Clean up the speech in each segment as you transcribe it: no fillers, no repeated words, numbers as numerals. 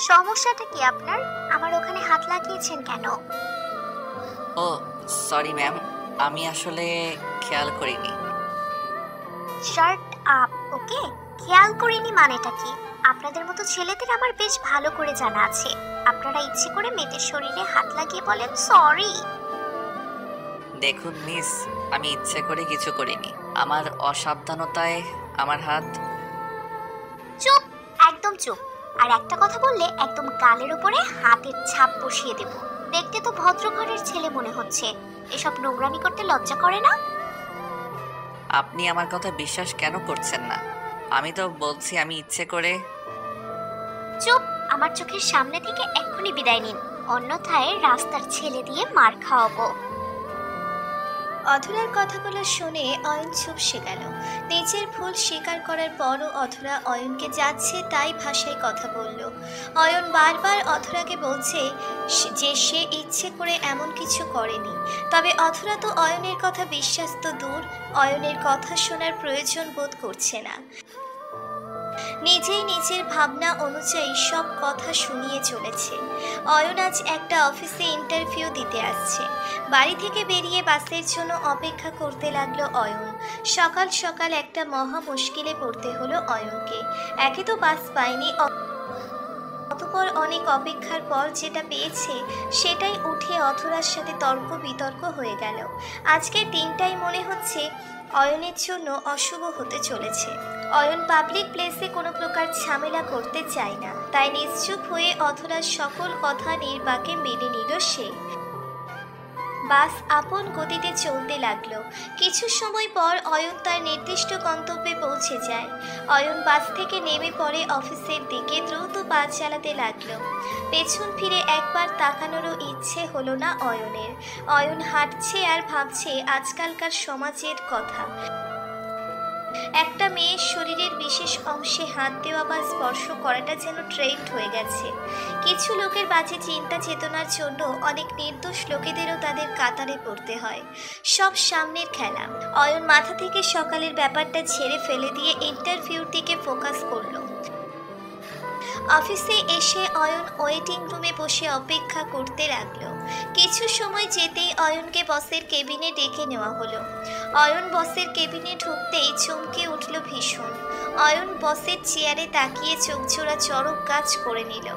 সমস্যাটা কি আপনার? আমার ওখানে হাত লাগিয়েছেন কেন? ও সরি ম্যাম, আমি আসলে খেয়াল করিনি। শার্ট আপ, ওকে? খেয়াল করিনি মানেটা কি? আপনাদের মতো ছেলেদের আমার বেশ ভালো করে জানা আছে। আপনারা ইচ্ছে করে মেয়েদের শরীরে হাত লাগিয়ে বলেন সরি। দেখুন মিস, আমি ইচ্ছে করে কিছু করিনি। আমার অসাবধানতায় আমার হাত। চুপ, একদম চুপ। আর একটা কথা বললে একদম গালের উপরে হাতের ছাপ বসিয়ে দেব। দেখতে তো ভদ্র ঘরের ছেলে মনে হচ্ছে, এসব নোংরামি করতে লজ্জা করে না? আপনি আমার কথা বিশ্বাস কেন করছেন না? আমি তো বলছি আমি ইচ্ছে করে। চুপ, আমার চোখের সামনে থেকে এক্ষুনি বিদায় নিন, অন্যথায় রাস্তার ছেলে দিয়ে মার খাওয়াবো। অধরার কথাগুলো শুনে অয়ন চুপসে গেল। নিজের ভুল স্বীকার করার পরও অধরা অয়নকে যাচ্ছে তাই ভাষায় কথা বলল। অয়ন বারবার অধরাকে বলছে যে সে ইচ্ছে করে এমন কিছু করেনি। তবে অধরা তো অয়নের কথা বিশ্বাস তো দূর, অয়নের কথা শোনার প্রয়োজন বোধ করছে না। নিজেই নিজের ভাবনা অনুযায়ী সব কথা শুনিয়ে চলেছে। অয়ন আজ একটা অফিসে ইন্টারভিউ দিতে আসছে। বাড়ি থেকে বেরিয়ে বাসের জন্য অপেক্ষা করতে লাগলো অয়ন। সকাল সকাল একটা মহা মুশকিলে পড়তে হলো অয়নকে। একে তো বাস পায়নি, অতঃপর অনেক অপেক্ষার পর যেটা পেয়েছে সেটাই উঠে অধরার সাথে তর্ক বিতর্ক হয়ে গেল। আজকের দিনটাই মনে হচ্ছে অয়নের জন্য অশুভ হতে চলেছে। অয়ন পাবলিক প্লেসে কোনো প্রকার ঝামেলা করতে চায় না, তাই নিশ্চুপ হয়ে অধরার সকল কথা নির্বাকে মেনে নিল সে। বাস আপন গতিতে চলতে লাগলো। কিছু সময় পর অয়ন তার নির্দিষ্ট গন্তব্যে পৌঁছে যায়। অয়ন বাস থেকে নেমে পড়ে অফিসের দিকে দ্রুত পা চালাতে লাগলো। পেছন ফিরে একবার তাকানোরও ইচ্ছে হলো না অয়নের। অয়ন হাঁটছে আর ভাবছে আজকালকার সমাজের কথা। একটা মেয়ের শরীরের বিশেষ অংশে হাত দেওয়া বা স্পর্শ করাটা যেন ট্রেন্ড হয়ে গেছে। কিছু লোকের বাজে চিন্তা চেতনার জন্য অনেক নির্দোষ লোকেদেরও তাদের কাতারে পড়তে হয়। সব সামনের খেলা। অয়ন মাথা থেকে সকালের ব্যাপারটা ছেড়ে ফেলে দিয়ে ইন্টারভিউর দিকে ফোকাস করলো। অফিসে এসে অয়ন ওয়েটিং রুমে বসে অপেক্ষা করতে লাগলো। কিছু সময় যেতেই অয়নকে বসের কেবিনে ডেকে নেওয়া হলো। অয়ন বসের কেবিনে ঢুকতেই চমকে উঠল ভীষণ। অয়ন বসের চেয়ারে তাকিয়ে চোখজোড়া চড়ক গাছ করে নিল।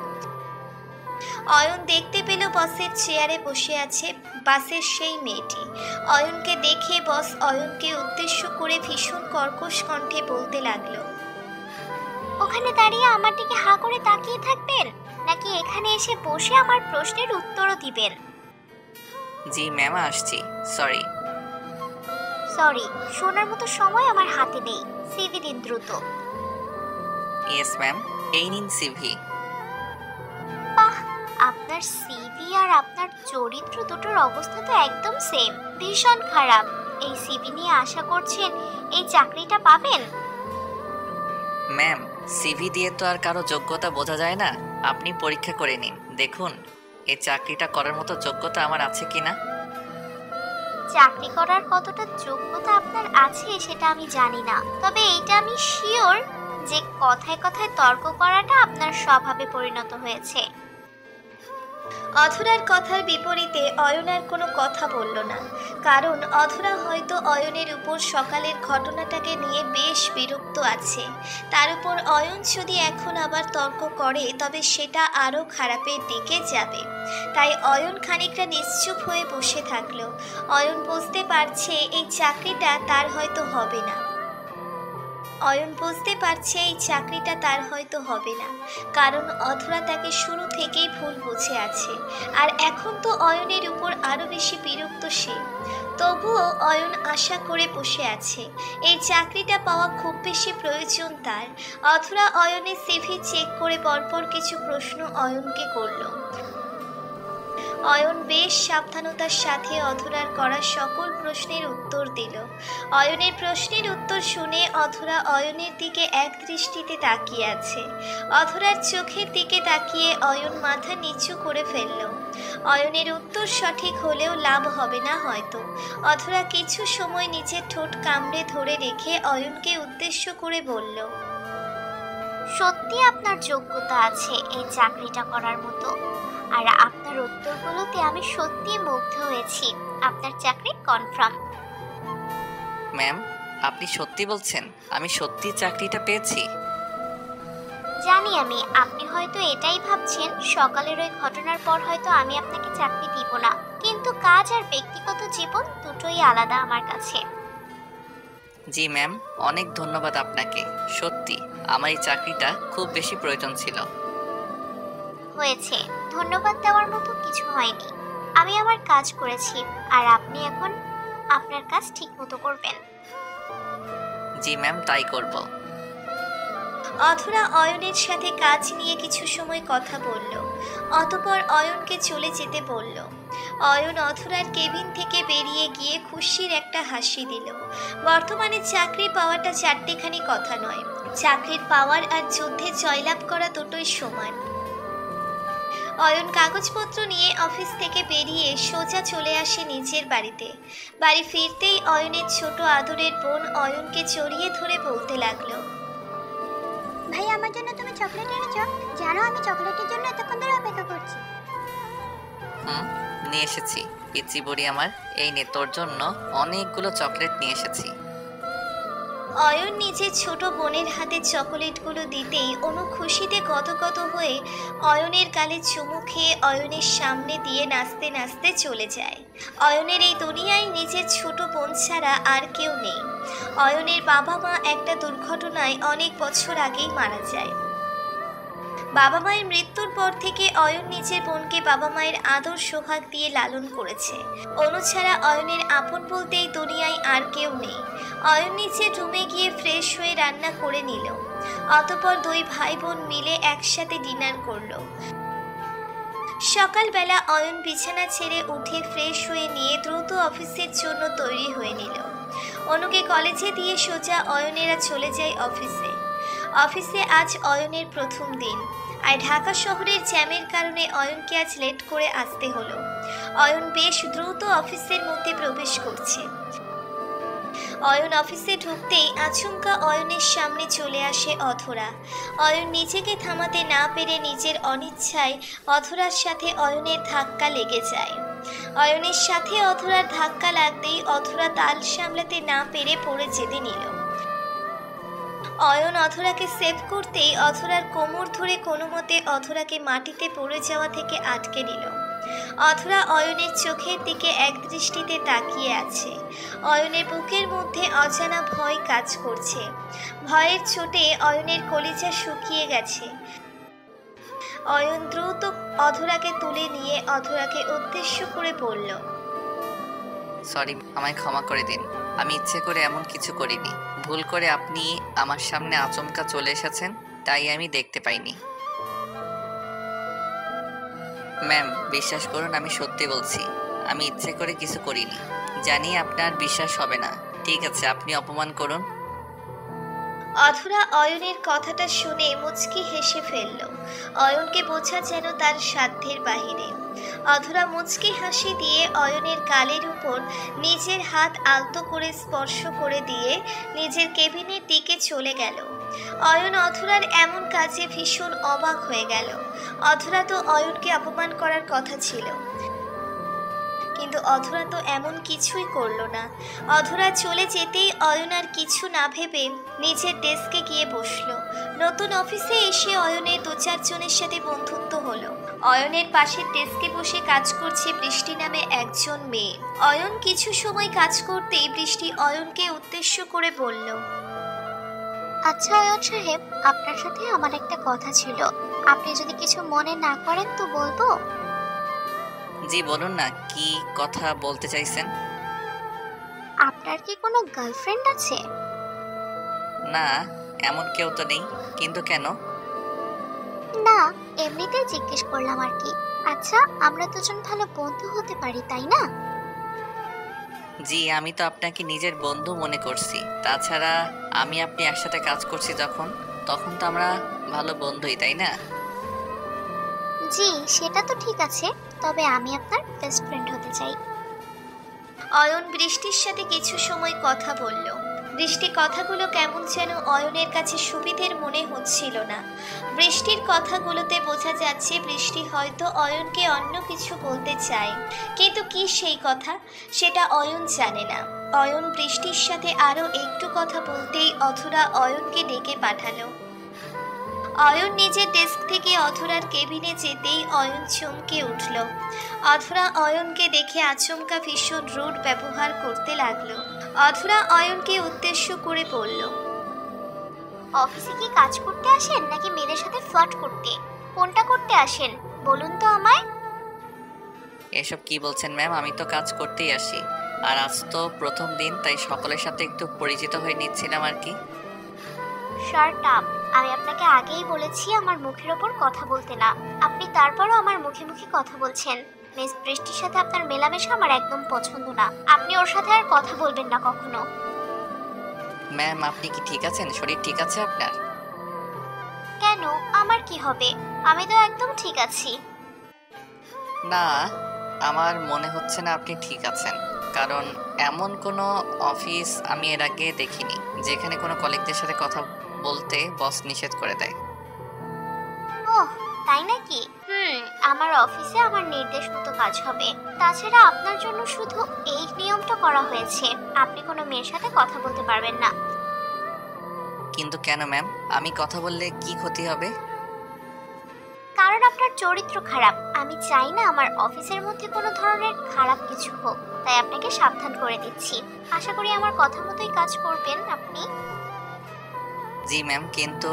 অয়ন দেখতে পেল বসের চেয়ারে বসে আছে বাসের সেই মেয়েটি। অয়নকে দেখে বস অয়নকে উদ্দেশ্য করে ভীষণ কর্কশ কণ্ঠে বলতে লাগলো, ওখানে দাঁড়িয়ে আমার দিকে হাঁ করে তাকিয়ে থাকবেন, নাকি এখানে এসে বসে আমার প্রশ্নের উত্তরও দিবেন? জি ম্যাম, আসছি। সরি। সরি শোনার মতো সময় আমার হাতে নেই, সিভি দিন দ্রুত। ইয়েস ম্যাম, এই নিন সিভি। বাহ, আপনার সিভি আর আপনার চরিত্র দুটোর অবস্থা তো একদম সেম, ভীষণ খারাপ। এই সিভি নিয়ে আশা করছেন এই চাকরিটা পাবেন? ম্যাম, সিভি দিয়ে তো আর কারো যোগ্যতা বোঝা যায় না। আপনি পরীক্ষা করে নিন, দেখুন এই চাকরিটা করার মতো যোগ্যতা আমার আছে কিনা। চাকরি করার কতটা যোগ্যতা আপনার আছে সেটা আমি জানি না, তবে এইটা আমি শিওর যে কথায় কথায় তর্ক করাটা আপনার স্বভাবে পরিণত হয়েছে। অধরার কথার বিপরীতে অয়ন আর কোনো কথা বলল না, কারণ অধরা হয়তো অয়নের উপর সকালের ঘটনাটাকে নিয়ে বেশ বিরক্ত আছে। তার উপর অয়ন যদি এখন আবার তর্ক করে তবে সেটা আরও খারাপের দিকে যাবে। তাই অয়ন খানিকটা নিশ্চুপ হয়ে বসে থাকলো। অয়ন বুঝতে পারছে এই চাকরিটা তার হয়তো হবে না। অয়ন বুঝতে পারছে এই চাকরিটা তার হয়তো হবে না, কারণ অধরা তাকে শুরু থেকেই ভুল বুঝে আছে। আর এখন তো অয়নের উপর আরো বেশি বিরক্ত সে। তবুও অয়ন আশা করে বসে আছে, এই চাকরিটা পাওয়া খুব বেশি প্রয়োজন তার। অধরা অয়নের সিভি চেক করে পরপর কিছু প্রশ্ন অয়নকে করলো। অয়ন বেশ সাবধানতার সাথে অধরার করা সকল প্রশ্নের উত্তর দিল। অয়নের প্রশ্নের উত্তর শুনে অধরা অয়নের দিকে এক দৃষ্টিতে তাকিয়ে আছে। অধরার চোখের দিকে তাকিয়ে অয়ন মাথা নিচু করে ফেলল। অয়নের উত্তর সঠিক হলেও লাভ হবে না হয়তো। অধরা কিছু সময় নিজের ঠোঁট কামড়ে ধরে রেখে অয়নকে উদ্দেশ্য করে বলল, সত্যি আপনার যোগ্যতা আছে এই চাকরিটা করার মতো। আর আপনার উত্তরগুলোতে আমি সত্যি মুগ্ধ হয়েছি। আপনার চাকরি কনফার্ম। ম্যাম, আপনি সত্যি বলছেন আমি সত্যি চাকরিটা পেয়েছি? জানি আমি, আপনি হয়তো এটাই ভাবছেন সকালের ওই ঘটনার পর হয়তো আমি আপনাকে চাকরি দিব না, কিন্তু কাজ আর ব্যক্তিগত জীবন দুটোই আলাদা আমার কাছে। জি ম্যাম, অনেক ধন্যবাদ আপনাকে। সত্যি আমার এই চাকরিটা খুব বেশি প্রয়োজন ছিল। হয়েছে, ধন্যবাদ দেওয়ার মতো কিছু হয়নি। আমি আমার কাজ করেছি, আর আপনি এখন আপনার কাজ ঠিক মতো করবেন। জি ম্যাম, তাই করব। অথরা অয়নের সাথে কাজ নিয়ে কিছু সময় কথা বলল, অতঃপর অয়নকে চলে যেতে বলল। অয়ন অথরার কেবিন থেকে বেরিয়ে গিয়ে খুশির একটা হাসি দিল। বর্তমানে চাকরি পাওয়াটা চারটেখানি কথা নয়, চাকরির পাওয়ার আর যুদ্ধে জয়লাভ করা দুটোই সমান। অয়ন কাগজপত্র নিয়ে অফিস থেকে বেরিয়ে সোজা চলে আসে নিজের বাড়িতে। বাড়ি ফিরতেই অয়নের ছোট আদরের বোন অয়নকে জড়িয়ে ধরে বলতে লাগলো, ভাই, আমার জন্য তুমি চকলেট এনেছো? জানো আমি চকলেটের জন্য এতক্ষণ ধরে অপেক্ষা করছি। নিয়ে এসেছি পিচি বুড়ি আমার। এই নে তোর জন্য অনেকগুলো চকলেট নিয়ে এসেছি। অয়ন নিজের ছোট বোনের হাতে চকোলেটগুলো দিতেই অনু খুশিতে গদগদ হয়ে অয়নের গালে চুমু খেয়ে অয়নের সামনে দিয়ে নাচতে নাচতে চলে যায়। অয়নের এই দুনিয়ায় নিজের ছোট বোন ছাড়া আর কেউ নেই। অয়নের বাবা মা একটা দুর্ঘটনায় অনেক বছর আগেই মারা যায়। বাবা মায়ের মৃত্যুর পর থেকে অয়ন নিজের বোনকে বাবা মায়ের আদর সোহাগ দিয়ে লালন করেছে। অনু ছাড়া অয়নের আপন বলতে এই দুনিয়ায় আর কেউ নেই। অয়ন নিচে রুমে গিয়ে ফ্রেশ হয়ে রান্না করে নিল, অতঃপর দুই ভাই বোন মিলে একসাথে ডিনার করলো। সকালবেলা অয়ন বিছানা ছেড়ে উঠে ফ্রেশ হয়ে নিয়ে দ্রুত অফিসের জন্য তৈরি হয়ে নিল। অনুকে কলেজে দিয়ে সোজা অয়নেরা চলে যায় অফিসে। অফিসে আজ অয়নের প্রথম দিন, আর ঢাকা শহরের জ্যামের কারণে অয়নকে আজ লেট করে আসতে হলো। অয়ন বেশ দ্রুত অফিসের মধ্যে প্রবেশ করছে। অয়ন অফিসে ঢুকতেই আচমকা অয়নের সামনে চলে আসে অথরা। অয়ন নিজেকে থামাতে না পেরে নিজের অনিচ্ছায় অথরার সাথে অয়নের ধাক্কা লেগে যায়। অয়নের সাথে অথরার ধাক্কা লাগতেই অথরা তাল সামলাতে না পেরে পড়ে যেতে নিল। অয়ন অথরাকে সেভ করতেই অথরার কোমর ধরে কোনো মতে অথরাকে মাটিতে পড়ে যাওয়া থেকে আটকে নিল। অথরা অয়নের চোখের দিকে একদৃষ্টিতে তাকিয়ে আছে। অয়নের বুকের মধ্যে অজানা ভয় কাজ করছে। ভয়ের চোটে অয়নের কলিজা শুকিয়ে গেছে। অয়ন দ্রুত অধরাকে তুলে নিয়ে অধরাকে উদ্দেশ্য করে বলল, সরি, আমায় ক্ষমা করে দিন। আমি ইচ্ছে করে এমন কিছু করিনি। ভুল করে আপনি আমার সামনে আচমকা চলে এসেছেন, তাই আমি দেখতে পাইনি। ম্যাম, বিশ্বাস করুন আমি সত্যি বলছি, আমি ইচ্ছে করে কিছু করিনি। জানি আপনার বিশ্বাস হবে না। ঠিক আছে, আপনি অপমান করুন। অধরা অয়নের কথাটা শুনে মুচকি হেসে ফেলল। অয়নকে বোঝা যেন তার সাধ্যের বাহিরে। অধরা মুচকি হাসি দিয়ে অয়নের গালের উপর নিজের হাত আলতো করে স্পর্শ করে দিয়ে নিজের কেবিনের দিকে চলে গেল। অয়ন অধরার এমন কাজে ভীষণ অবাক হয়ে গেল। অধরা তো অয়নকে অপমান করার কথা ছিল, কিন্তু অধরা তো এমন কিছুই করলো না। অধরা চলে যেতেই অয়ন আর কিছু না ভেবে নিজের ডেস্কে গিয়ে বসলো। নতুন অফিসে এসে অয়নের দু চারজনের সাথে বন্ধুত্ব হলো। অয়নের পাশের ডেস্কে বসে কাজ করছে বৃষ্টি নামে একজন মেয়ে। অয়ন কিছু সময় কাজ করতেই বৃষ্টি অয়নকে উদ্দেশ্য করে বলল, আচ্ছা অয়ন সাহেব, আপনার সাথে আমার একটা কথা ছিল। আপনি যদি কিছু মনে না করেন তো বলবো? জি বলুন না, কি কথা বলতে চাইছেন? আপনার কি কোনো গার্লফ্রেন্ড আছে? না, এমন কেউ তো নেই। কিন্তু কেন? না, এমনিতেই জিজ্ঞেস করলাম আর কি। আচ্ছা, আমরা দুজন ভালো বন্ধু হতে পারি, তাই না? জি, আমি তো আপনাকে নিজের বন্ধু মনে করছি। তাছাড়া আমি আপনি একসাথে কাজ করছি তখন তো আমরা ভালো বন্ধুই, তাই না? জি, সেটা তো ঠিক আছে, তবে আমি আপনার বেস্ট ফ্রেন্ড হতে চাই। অয়ন বৃষ্টির সাথে কিছু সময় কথা বলল। বৃষ্টি কথাগুলো কেমন যেন অয়নের কাছে সুবিধের মনে হচ্ছিল না। বৃষ্টির কথাগুলোতে বোঝা যাচ্ছে বৃষ্টি হয়তো অয়নকে অন্য কিছু বলতে চায়, কিন্তু কি সেই কথা সেটা অয়ন জানে না। অয়ন বৃষ্টির সাথে আরো একটু কথা বলতেই অধরা অয়নকে ডেকে পাঠালো। অয়ন নিজের ডেস্ক থেকে অধরার কেবিনে যেতেই অয়ন চমকে উঠল। অধরা অয়নকে দেখে আচমকা ভীষণ রুড ব্যবহার করতে লাগলো। অধরা অয়নকে উদ্দেশ্য করে বলল, অফিসে কি কাজ করতে আসেন নাকি মেয়েদের সাথে ফ্লার্ট করতে? কোনটা করতে আসেন বলুন তো আমায়। এসব কি বলছেন ম্যাম? আমি তো কাজ করতেই আসি, আর আজ তো প্রথম দিন, তাই সকলের সাথে একটু পরিচিত হয়ে নিচ্ছিলাম আর কি। Shut up! আমি আপনাকে আগেই বলেছি আমার মুখের ওপর কথা বলতে না। আপনি তারপরও আমার মুখে মুখে কথা বলছেন। মিস বৃষ্টির সাথে আপনার মেলামেশা আমার একদম পছন্দ না। আপনি ওর সাথে আর কথা বলবেন না কখনো। ম্যাম, আপনি কি ঠিক আছেন? শরীর ঠিক আছে আপনার? কেন, আমার কি হবে? আমি তো একদম ঠিক আছি। না, আমার মনে হচ্ছে না আপনি ঠিক আছেন, কারণ এমন কোনো অফিস আমি এর আগে দেখিনি যেখানে কোনো কলিগদের সাথে কথা বলতে বস নিষেধ করে দেয়। ওহ, তাই নাকি? আমার অফিসে আমার নির্দেশ মতো কাজ হবে। তাছাড়া আপনার জন্য শুধু এই নিয়মটা করা হয়েছে, আপনি কোনো মেয়ের সাথে কথা বলতে পারবেন না। কিন্তু কেন ম্যাম? আমি কথা বললে কি ক্ষতি হবে? কারণ আপনার চরিত্র খারাপ। আমি চাই না আমার অফিসের মধ্যে কোনো ধরনের খারাপ কিছু হোক, তাই আপনাকে সাবধান করে দিচ্ছি। আশা করি আমার কথা মতোই কাজ করবেন আপনি। জি ম্যাম, কিন্তু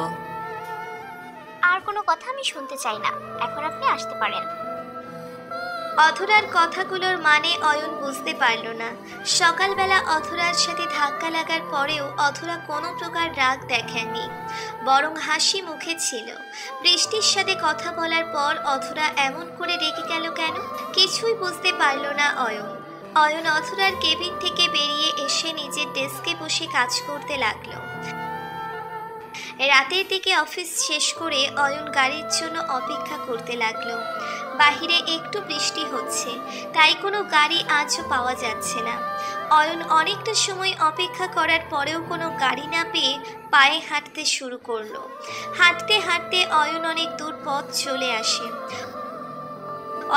আর কোনো কথা আমি শুনতে চাই না। এখন আপনি আসতে পারেন। অধরার কথাগুলোর মানে অয়ন বুঝতে পারল না। সকালবেলা অধরার সাথে ধাক্কা লাগার পরেও অধরা কোনো প্রকার রাগ দেখেননি, বরং হাসি মুখে ছিল। বৃষ্টির সাথে কথা বলার পর অধরা এমন করে রেগে গেল কেন, কিছুই বুঝতে পারল না অয়ন। অয়ন অধরার কেবিন থেকে বেরিয়ে এসে নিজের ডেস্কে বসে কাজ করতে লাগলো। রাতের দিকে অফিস শেষ করে অয়ন গাড়ির জন্য অপেক্ষা করতে লাগলো। বাহিরে একটু বৃষ্টি হচ্ছে, তাই কোনো গাড়ি আজও পাওয়া যাচ্ছে না। অয়ন অনেকটা সময় অপেক্ষা করার পরেও কোনো গাড়ি না পেয়ে পায়ে হাঁটতে শুরু করলো। হাঁটতে হাঁটতে অয়ন অনেক দূর পথ চলে আসে।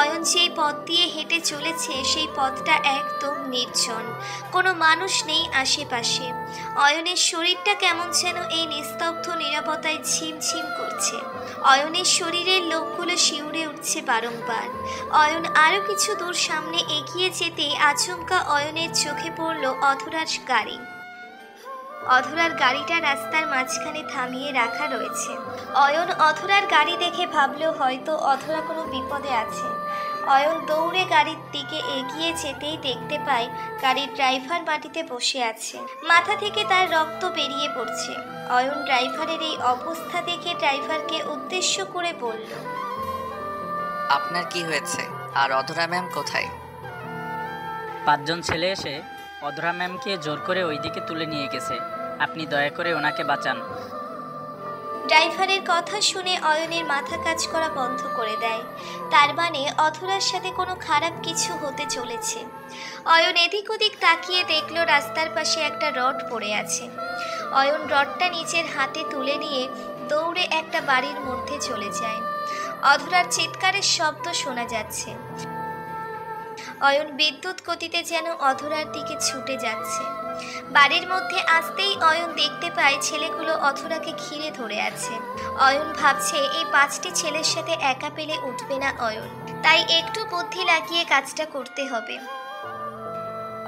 অয়ন যেই পথ দিয়ে হেঁটে চলেছে সেই পথটা একদম নির্জন, কোনো মানুষ নেই আশেপাশে। অয়নের শরীরটা কেমন যেন এই নিস্তব্ধ নীরবতায় ঝিমঝিম করছে। অয়নের শরীরের লোকগুলো শিউরে উঠছে বারংবার। অয়ন আরও কিছু দূর সামনে এগিয়ে যেতেই আচমকা অয়নের চোখে পড়ল অধরার গাড়ি। অধরার গাড়িটা রাস্তার মাঝখানে থামিয়ে রাখা রয়েছে। অয়ন অধরার গাড়ি দেখে ভাবলো হয়তো অধরা কোনো বিপদে আছে। অয়ন দৌড়ে গাড়ির দিকে এগিয়ে যেতেই দেখতে পায় গাড়ির ড্রাইভার মাটিতে বসে আছে, মাথা থেকে তার রক্ত বেরিয়ে পড়ছে। অয়ন ড্রাইভারের এই অবস্থা দেখে ড্রাইভারকে উদ্দেশ্য করে বলল, আপনার কি হয়েছে? আর অধরা ম্যাম কোথায়? 5 জন ছেলে এসে অধরা ম্যামকে জোর করে ওইদিকে তুলে নিয়ে গেছে, আপনি দয়া করে ওনাকে বাঁচান। ড্রাইভারের কথা শুনে অয়নের মাথা কাজ করা বন্ধ করে দেয়। তার মানে অধরার সাথে কোনো খারাপ কিছু হতে চলেছে। অয়ন এদিক ওদিক তাকিয়ে দেখলো রাস্তার পাশে একটা রড পড়ে আছে। অয়ন রডটা নিজের হাতে তুলে নিয়ে দৌড়ে একটা বাড়ির মধ্যে চলে যায়। অধরার চিৎকারের শব্দ শোনা যাচ্ছে। অয়ন বিদ্যুৎ গতিতে যেন অধরার দিকে ছুটে যাচ্ছে। বাড়ির মধ্যে আসতেই অয়ন দেখতে পায় ছেলেগুলো অধরাকে ঘিরে ধরে আছে। অয়ন ভাবছে এই 5টি ছেলের সাথে একা পেলে উঠবে না অয়ন, তাই একটু বুদ্ধি লাগিয়ে কাজটা করতে হবে।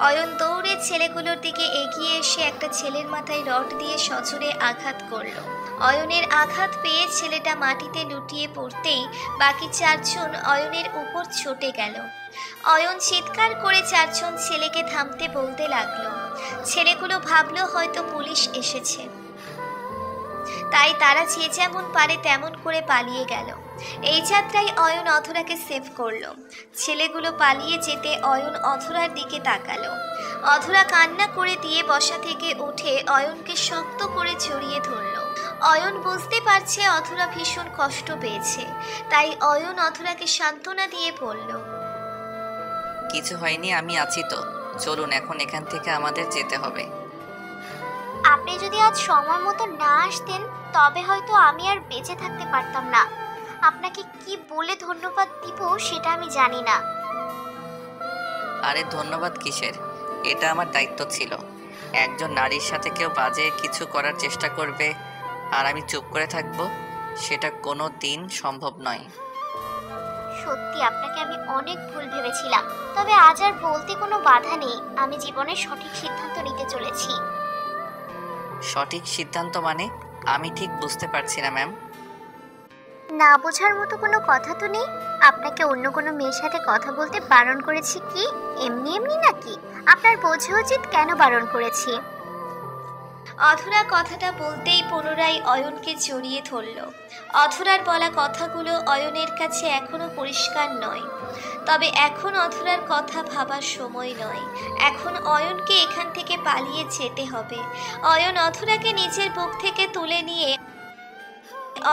অয়ন দৌড়ে ছেলেগুলোর দিকে এগিয়ে এসে একটা ছেলের মাথায় রড দিয়ে সজোরে আঘাত করলো। অয়নের আঘাত পেয়ে ছেলেটা মাটিতে লুটিয়ে পড়তেই বাকি 4 জন অয়নের উপর ছুটে গেল। অয়ন চিৎকার করে 4 জন ছেলেকে থামতে বলতে লাগলো। ছেলেগুলো ভাবলো হয়তো পুলিশ এসেছে, তাই তারা যে যেমন পারে তেমন করে পালিয়ে গেল। এই যাত্রায় অয়ন অধরাকে সেভ করলো। ছেলেগুলো পালিয়ে যেতে অয়ন অধরার দিকে তাকালো। অধরা কান্না করে দিয়ে বসা থেকে উঠে অয়নকে শক্ত করে জড়িয়ে ধরলো। অয়ন বুঝতে পারছে অধরা ভীষণ কষ্ট পেয়েছে, তাই অয়ন অধরাকে সান্ত্বনা দিয়ে বলল, কিছু হয়নি, আমি আছি তো। চলুন এখন এখান থেকে আমাদের যেতে হবে। আপনি যদি আজ সময় মতো না আসতেন তবে হয়তো আমি আর বেঁচে থাকতে পারতাম না। আপনাকে কি বলে ধন্যবাদ দিব সেটা আমি জানি না। আরে ধন্যবাদ কিসের, এটা আমার দায়িত্ব ছিল। একজন নারীর সাথে কেউ বাজে কিছু করার চেষ্টা করবে আর আমি চুপ করে থাকবো, সেটা কোনো দিন সম্ভব নয়। সত্যি আপনাকে আমি অনেক ভুল ভেবেছিলাম, তবে আজ আর বলতে কোনো বাধা নেই। আমি জীবনের সঠিক সিদ্ধান্ত নিতে চলেছি। সঠিক সিদ্ধান্ত মানে? আমি ঠিক বুঝতে পারছি না ম্যাম। না বোঝার মতো কোনো কথা তো নেই। আপনাকে অন্য কোনো মেয়ের সাথে কথা বলতে বারণ করেছি কি এমনি এমনি নাকি? আপনার বোঝা উচিত কেন বারণ করেছি। অধরা কথাটা বলতেই পুনরায় অয়নকে জড়িয়ে ধরল। অধরার বলা কথাগুলো অয়নের কাছে এখনো পরিষ্কার নয়, তবে এখন অধরার কথা ভাবার সময় নয়। এখন অয়নকে এখান থেকে পালিয়ে যেতে হবে। অয়ন অধরাকে নিজের বুক থেকে তুলে নিয়ে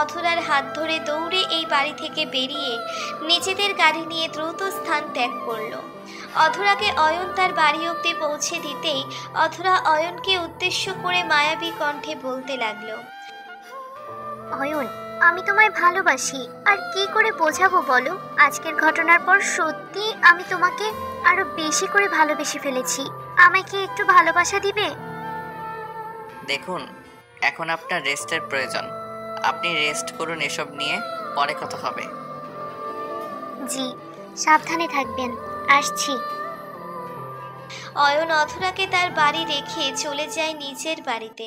অধরার হাত ধরে দৌড়ে এই বাড়ি থেকে বেরিয়ে নিজেদের গাড়ি নিয়ে দ্রুত স্থান ত্যাগ করলো। অধরাকে অয়ন তার বাড়ি অবধি পৌঁছে দিতেই অধরা অয়নকে উদ্দেশ্য করে মায়াবী কণ্ঠে বলতে লাগলো, অয়ন, আমি তোমায় ভালোবাসি। আর কি করে বোঝাবো বলো? আজকের ঘটনার পর সত্যি আমি তোমাকে আরো বেশি করে ভালোবেসে ফেলেছি। আমায় কি একটু ভালোবাসা দিবে? দেখুন, এখন আপনার রেস্টের প্রয়োজন। আপনি রেস্ট করুন, এসব নিয়ে পরে কথা হবে। জি, সাবধানে থাকবেন। আসছি। অয়ন অধরাকে তার বাড়ি রেখে চলে যায় নিজের বাড়িতে।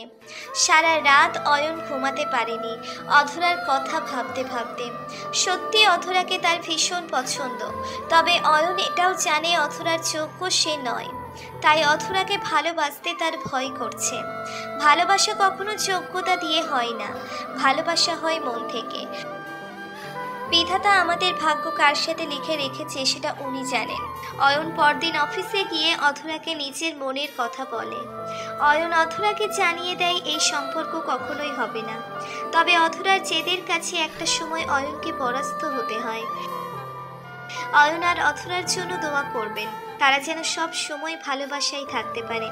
সারা রাত অয়ন ঘুমাতে পারেনি অধরার কথা ভাবতে ভাবতে। সত্যি অধরাকে তার ভীষণ পছন্দ, তবে অয়ন এটাও জানে অধরার যোগ্য সে নয়। তাই অধরাকে ভালোবাসতে তার ভয় করছে। ভালোবাসা কখনো যোগ্যতা দিয়ে হয় না, ভালোবাসা হয় মন থেকে। বিধাতা আমাদের ভাগ্য কার সাথে লিখে রেখেছে সেটা উনি জানেন। অয়ন পরদিন অফিসে গিয়ে অধরাকে নিজের মনের কথা বলে। অয়ন অধরাকে জানিয়ে দেয় এই সম্পর্ক কখনোই হবে না, তবে অধরার জেদের কাছে একটা সময় অয়নকে পরাস্ত হতে হয়। অয়ন আর অধরার জন্য দোয়া করবেন, তারা যেন সব সময় ভালোবাসায় থাকতে পারে।